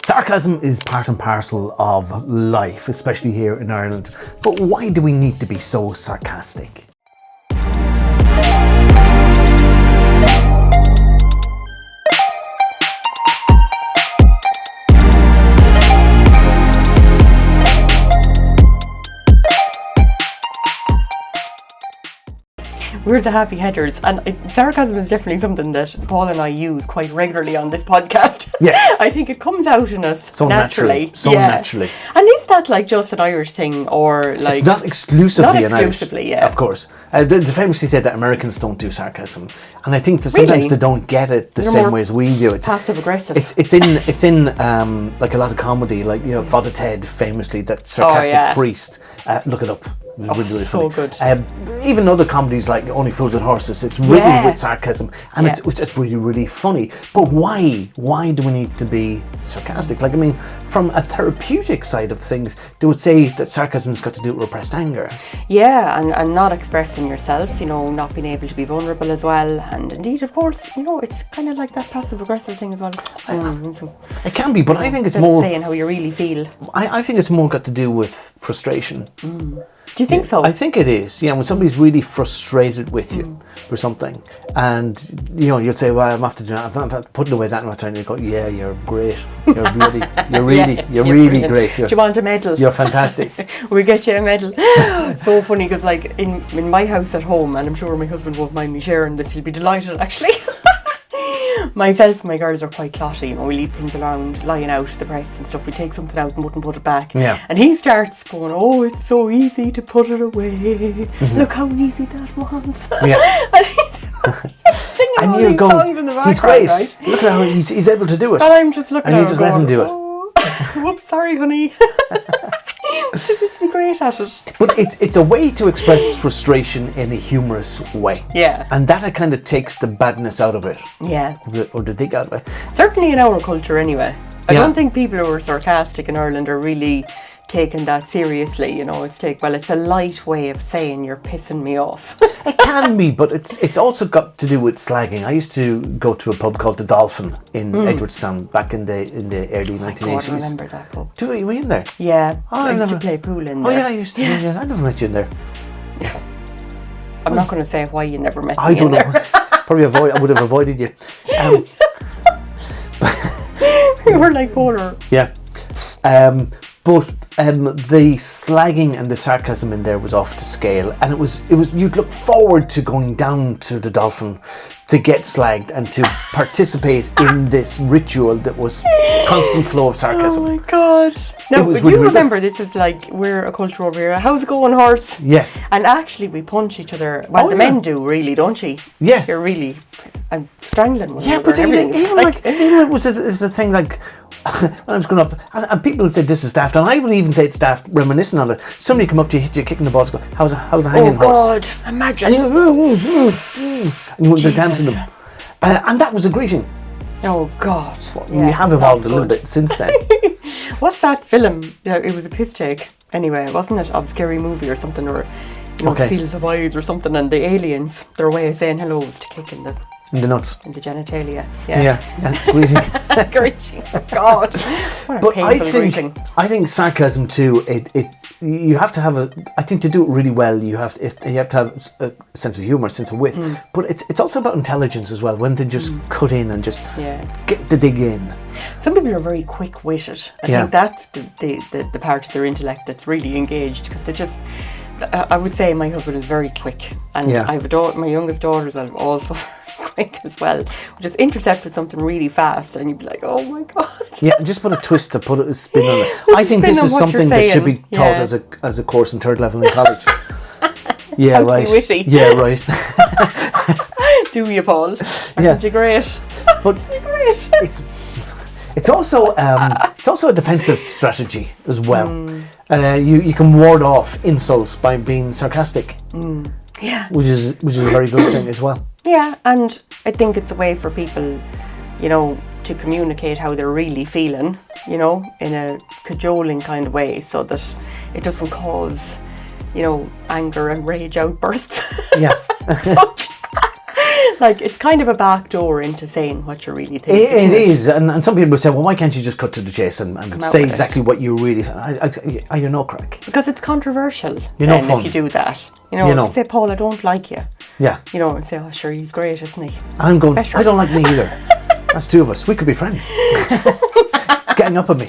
Sarcasm is part and parcel of life, especially here in Ireland. But why do we need to be so sarcastic? We're the happy headers, and sarcasm is definitely something that Paul and I use quite regularly on this podcast. Yeah. I think it comes out in us So naturally. naturally. And is that like just an Irish thing, or like... It's not exclusively an Irish. Not exclusively, yeah. Of course. They famously said that Americans don't do sarcasm. And I think that sometimes they don't get it the same way as we do it. Passive aggressive. It's in like a lot of comedy, like, you know, Father Ted famously, that sarcastic priest. Look it up. Really so funny. Good. Even other comedies like Only Fools and Horses, it's written with sarcasm, and it's really, really funny. But why? Why do we need to be sarcastic? Like, I mean, from a therapeutic side of things, they would say that sarcasm's got to do with repressed anger. Yeah, and not expressing yourself, you know, not being able to be vulnerable as well. And indeed, of course, you know, it's kind of like that passive aggressive thing as well. It can be, but I think it's more saying how you really feel. I think it's more got to do with frustration. Do you think so? I think it is. Yeah, when somebody's really frustrated with you for something, and you know, you'll say, "Well, I'm after doing that. I'm putting away that much time." You go, "Yeah, you're great. You're bloody. You're really, you're really great. Do you want a medal? You're fantastic. We get you a medal." So funny, because like in my house at home, and I'm sure my husband won't mind me sharing this. He'll be delighted, actually. Myself and my girls are quite clotty, you know, we leave things around lying out, the press and stuff, we take something out and wouldn't put it back. Yeah. And he starts going, "Oh, it's so easy to put it away. Look how easy that was." Yeah. And he's singing all these songs in the background. He's great. Right? Look at how he's able to do it. And I'm just looking at him. And you just let him do it. Oh, whoops, sorry, honey. She's just great at it. But it's a way to express frustration in a humorous way. Yeah. And that kind of takes the badness out of it. Yeah. Or the thing out of it. Certainly in our culture anyway. I don't think people who are sarcastic in Ireland are really taking that seriously, you know. It's a light way of saying you're pissing me off. It can be, but it's also got to do with slagging. I used to go to a pub called the Dolphin in Edwardstown back in the early 1980s. God, I remember that pub. Were you in there? Yeah, I used to play pool in there. Oh yeah, I used to. Yeah, I never met you in there. I'm not going to say why you never met me I don't in know. there. Probably I would have avoided you. We were like polar. Yeah. But the slagging and the sarcasm in there was off the scale, and it was you'd look forward to going down to the Dolphin to get slagged and to participate in this ritual that was constant flow of sarcasm. Oh my God. Now, But you remember, this is like, we're a culture over here. How's it going, horse? Yes. And actually, we punch each other. Well, the men do, really, don't you? Yes. You're really strangling one Yeah, another. but even it was a thing like when I was growing up, and people would say this is daft, and I would even say it's daft, reminiscent on it. Somebody come up to you, hit you, kicking the balls, go, "How's a hanging horse?" Oh God, imagine. And you want to dance to them, and that was a greeting. Oh God. We have evolved a little bit since then. What's that film? Yeah, it was a piss take. Anyway, wasn't it? Of Scary Movie or something, or Fields of Eyes or something, and the aliens, their way of saying hello was to kick in the nuts. In the genitalia. Yeah. Greeting. Greeting. Oh God. What a painful greeting. I think sarcasm too, you have to have I think to do it really well, you have to have a sense of humour, a sense of wit. But it's also about intelligence as well, when to just cut in and just get to dig in. Some people are very quick-witted. I think that's the part of their intellect that's really engaged, because they just... I would say my husband is very quick, and I have my youngest daughter is also very quick as well. We just intercepted something really fast, and you'd be like, "Oh my God!" Yeah, just put a twist, to put a spin on it. I think this is something that should be taught as a course in third level in college. Yeah, How right. To be witty. Yeah, right. Do you, Paul? Aren't you great? But it's also a defensive strategy as well. You can ward off insults by being sarcastic. Yeah. Which is a very good thing as well. Yeah, and I think it's a way for people, you know, to communicate how they're really feeling, you know, in a cajoling kind of way, so that it doesn't cause, you know, anger and rage outbursts. Yeah. Like, it's kind of a back door into saying what you really think. It is, and some people say, well, why can't you just cut to the chase and say exactly what you really say? You're no crack. Because it's controversial. You're no fun. If you do that. You know, say, Paul, I don't like you. Yeah. You know, and say, oh, sure, he's great, isn't he? I'm going, better. I don't like me either. That's two of us. We could be friends. Gang up on me.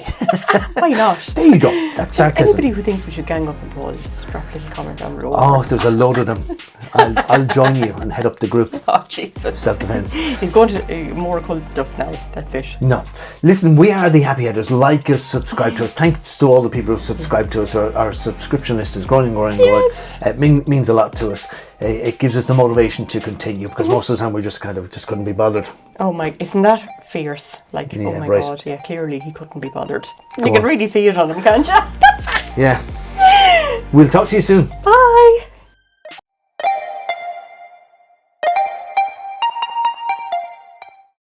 Why not? There you go. That's sarcasm. Anybody who thinks we should gang up on Paul, just drop a little comment down below. Oh, there's a load of them. I'll join you and head up the group. Oh, Jesus. Self-defense. He's going to more occult stuff now. That's it. No. Listen, we are the Happy Headers. Like us, subscribe to us. Thanks to all the people who subscribe to us. Our subscription list is growing and growing and growing. It means a lot to us. It gives us the motivation to continue, because most of the time we just couldn't be bothered. Oh my, isn't that fierce? Like, oh my God, yeah, clearly he couldn't be bothered. You can really see it on him, can't you? Yeah. We'll talk to you soon. Bye.